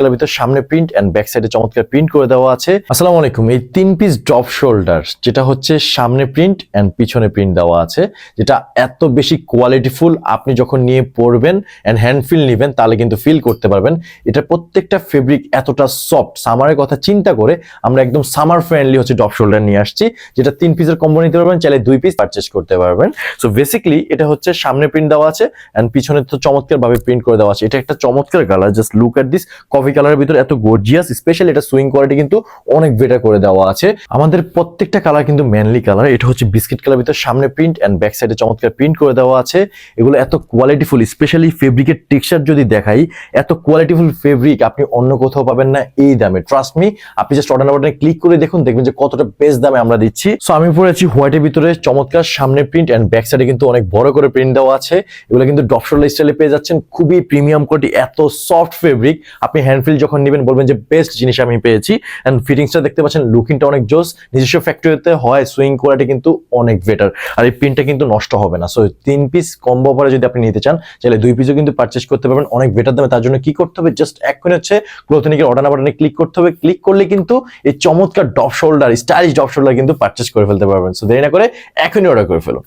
Colour ভিতর সামনে print and back সাইডে চমৎকার প্রিন্ট করে দেওয়া আছে। আসসালামু আলাইকুম। এই 3 পিস ড্রপ শোল্ডার যেটা হচ্ছে সামনে প্রিন্ট এন্ড পিছনে প্রিন্ট দেওয়া আছে, যেটা এত বেশি কোয়ালিটিফুল, আপনি যখন নিয়ে পরবেন এন্ড হ্যান্ড ফিল নেবেন তাহলে কিন্তু ফিল করতে পারবেন। এটা প্রত্যেকটা ফেব্রিক এতটা সফট, সামারের কথা চিন্তা করে আমরা একদম সামার ফ্রেন্ডলি হচ্ছে ড্রপ শোল্ডার নিয়ে আসছি, যেটা 3 পিসের কম্বো নিতে পারবেন, চাইলে 2 পিস পারচেজ করতে পারবেন। সো বেসিক্যালি এটা হচ্ছে সামনে প্রিন্ট দেওয়া আছে এন্ড পিছনে তো চমৎকার ভাবে প্রিন্ট করে দেওয়া আছে। এটা একটা চমৎকার colour, just look at this. Coffee কালারের ভিতরে এত গর্জিয়াস, স্পেশালি এটা সুইং কোয়ালিটি কিন্তু অনেক বেটার করে দেওয়া আছে। আমাদের প্রত্যেকটা কালার কিন্তু ম্যানলি কালার। এটা হচ্ছে বিস্কিট কালার ভিতরে সামনে প্রিন্ট এন্ড ব্যাক সাইডে চমৎকার প্রিন্ট করে দেওয়া আছে। এগুলো এত কোয়ালিটিফুল, স্পেশালি ফেব্রিকের টেক্সচার যদি দেখাই, এত কোয়ালিটিফুল ফেব্রিক আপনি অন্য কোথাও পাবেন না এই দামে। ট্রাস্ট মি, আপনি জাস্ট অর্ডার বাটনে ক্লিক করে দেখুন, দেখবেন যে কতটা বেস্ট দামে আমরা দিচ্ছি। সো আমি পরেছি হোয়াইটের ভিতরে চমৎকার সামনে প্রিন্ট এন্ড ব্যাক সাইডে কিন্তু অনেক বড় করে প্রিন্ট দেওয়া আছে। এগুলো কিন্তু ড্রপ শোল্ডার স্টাইলে পেয়ে যাচ্ছেন, খুবই প্রিমিয়াম কোয়ালিটি, এত সফট ফেব্রিক। আপনি হ্যান্ড ফিল যখন নেবেন বলবেন যে বেস্ট জিনিস আমি পেয়েছি। এন্ড ফিটিংসটা দেখতে পাচ্ছেন, লুকিংটা অনেক জোস, নিজস্ব ফ্যাক্টরিতে হয়, সুইং কোয়ালিটি কিন্তু অনেক বেটার। আর এই প্রিন্টটা কিন্তু নষ্ট হবে না। সো 3 পিস কম্বো অফারে যদি আপনি নিতে চান, চাইলে 2 পিসও কিন্তু পারচেজ করতে পারবেন অনেক বেটার দামে। তার জন্য কি করতে হবে, জাস্ট এক্ষুনি হচ্ছে ক্লোথনিকের অর্ডার বাটনে ক্লিক করতে হবে। ক্লিক করলে কিন্তু এই চমৎকার drop shoulder, stylish drop shoulder কিন্তু পারচেজ করে ফেলতে পারবেন। সো দেরি না করে এখনই অর্ডার করে ফেলুন।